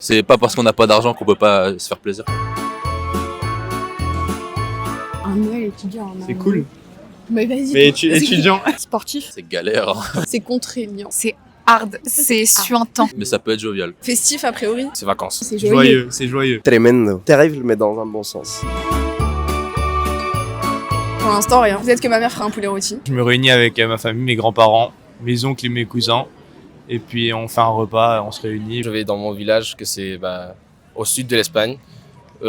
C'est pas parce qu'on n'a pas d'argent qu'on peut pas se faire plaisir. Un Noël étudiant. C'est cool. Mais vas-y. Mais étudiant. Sportif. C'est galère, hein. C'est contraignant. C'est hard, c'est suintant. Mais ça peut être jovial. Festif a priori. C'est vacances. C'est joyeux. C'est joyeux. Tremendo. Terrible, mais dans un bon sens. Pour l'instant rien. Peut-être que ma mère fera un poulet rôti. Je me réunis avec ma famille, mes grands-parents, mes oncles et mes cousins. Et puis on fait un repas, on se réunit. Je vais dans mon village, que c'est au sud de l'Espagne,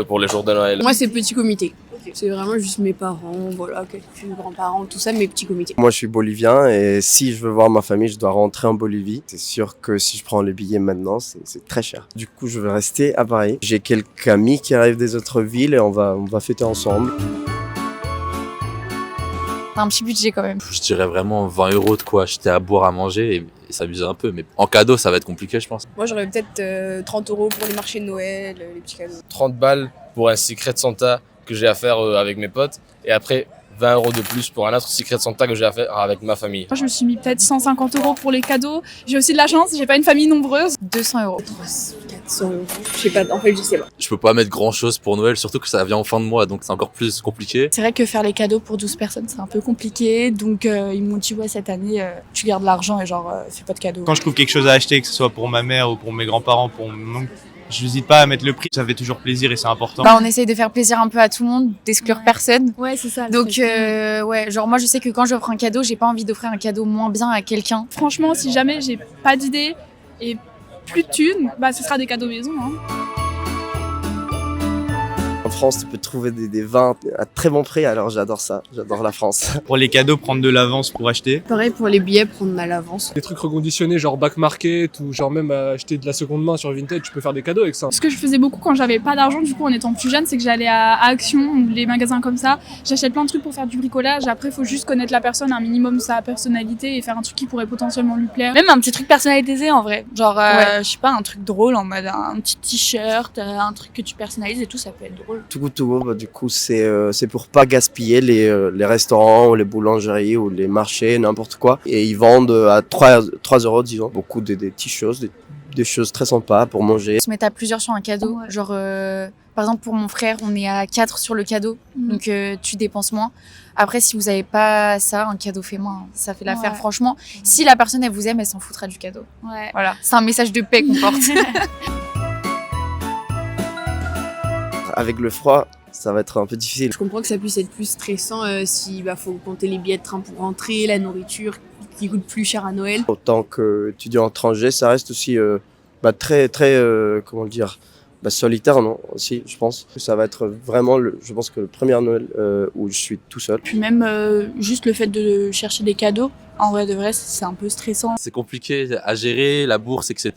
pour les jours de Noël. Moi c'est petit comité. C'est vraiment juste mes parents, voilà, quelques grands-parents, tout ça, mes petits comités. Moi, je suis bolivien et si je veux voir ma famille, je dois rentrer en Bolivie. C'est sûr que si je prends les billets maintenant, c'est très cher. Du coup, je vais rester à Paris. J'ai quelques amis qui arrivent des autres villes et on va fêter ensemble. T'as un petit budget quand même. Je dirais vraiment 20 € de quoi acheter à boire, à manger et s'amuser un peu. Mais en cadeau, ça va être compliqué, je pense. Moi j'aurais peut-être 30 € pour les marchés de Noël, les petits cadeaux. 30 balles pour un Secret Santa que j'ai à faire avec mes potes. Et après, 20 € de plus pour un autre Secret Santa que j'ai à faire avec ma famille. Moi, je me suis mis peut-être 150 € pour les cadeaux. J'ai aussi de la chance, j'ai pas une famille nombreuse. 200 €. 400 €. Je sais pas, en fait je sais pas. Je peux pas mettre grand chose pour Noël, surtout que ça vient en fin de mois, donc c'est encore plus compliqué. C'est vrai que faire les cadeaux pour 12 personnes, c'est un peu compliqué. Donc, ils m'ont dit, ouais, cette année, tu gardes l'argent et fais pas de cadeaux. Quand je trouve quelque chose à acheter, que ce soit pour ma mère ou pour mes grands-parents, pour mon oncle, je n'hésite pas à mettre le prix. Ça fait toujours plaisir et c'est important. On essaye de faire plaisir un peu à tout le monde, d'exclure personne. Ouais, c'est ça. Donc, moi je sais que quand j'offre un cadeau, j'ai pas envie d'offrir un cadeau moins bien à quelqu'un. Franchement, si jamais j'ai pas d'idée et plus de thunes, ce sera des cadeaux maison. Hein. En France, tu peux trouver des vins à très bon prix, alors j'adore ça. J'adore la France. Pour les cadeaux, prendre de l'avance pour acheter. Pareil pour les billets, prendre à l'avance. Des trucs reconditionnés, genre back market ou genre même acheter de la seconde main sur Vinted, tu peux faire des cadeaux avec ça. Ce que je faisais beaucoup quand j'avais pas d'argent, du coup, en étant plus jeune, c'est que j'allais à Action ou les magasins comme ça. J'achète plein de trucs pour faire du bricolage. Après, il faut juste connaître la personne, un minimum sa personnalité et faire un truc qui pourrait potentiellement lui plaire. Même un petit truc personnalisé en vrai. Genre, Ouais. je sais pas, un truc drôle en mode un petit t-shirt, un truc que tu personnalises et tout, ça peut être drôle. Too Good To Go, du coup, c'est pour pas gaspiller les restaurants ou les boulangeries ou les marchés, n'importe quoi. Et ils vendent à 3 €, disons. Beaucoup des petites choses, des choses très sympas pour manger. Se mettre à plusieurs sur un cadeau. Ouais. Genre, par exemple, pour mon frère, on est à 4 sur le cadeau. Donc, tu dépenses moins. Après, si vous avez pas ça, un cadeau fait moins. Ça fait l'affaire. Ouais. Franchement, si la personne, elle vous aime, elle s'en foutra du cadeau. Ouais. Voilà. C'est un message de paix qu'on porte. Avec le froid, ça va être un peu difficile. Je comprends que ça puisse être plus stressant si faut compter les billets de train pour rentrer, la nourriture qui coûte plus cher à Noël. En tant qu'étudiant étranger, ça reste aussi très, comment dire, solitaire, non, aussi, je pense. Ça va être vraiment, je pense que le premier Noël où je suis tout seul. Puis même juste le fait de chercher des cadeaux, en vrai de vrai, c'est un peu stressant. C'est compliqué à gérer, la bourse, etc.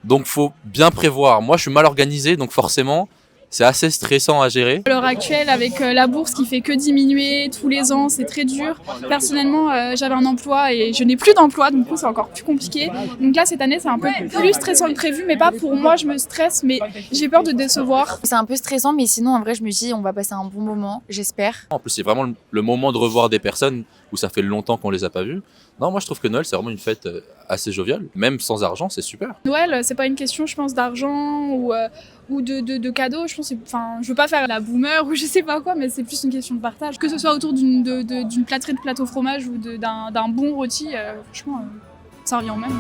Donc faut bien prévoir. Moi, je suis mal organisé, donc forcément, c'est assez stressant à gérer. À l'heure actuelle, avec la bourse qui fait que diminuer tous les ans, c'est très dur. Personnellement, j'avais un emploi et je n'ai plus d'emploi, donc du coup, c'est encore plus compliqué. Donc là, cette année, c'est un peu plus stressant que prévu, mais pas pour moi, je me stresse, mais j'ai peur de décevoir. C'est un peu stressant, mais sinon, en vrai, je me dis, on va passer un bon moment, j'espère. En plus, c'est vraiment le moment de revoir des personnes où ça fait longtemps qu'on les a pas vues. Non, moi, je trouve que Noël, c'est vraiment une fête assez joviale. Même sans argent, c'est super. Noël, c'est pas une question, je pense, d'argent ou de cadeaux. Je pense, je veux pas faire la boomer ou je sais pas quoi, mais c'est plus une question de partage. Que ce soit autour d'une plâtrée de plateau fromage ou d'un bon rôti, franchement, ça revient au même.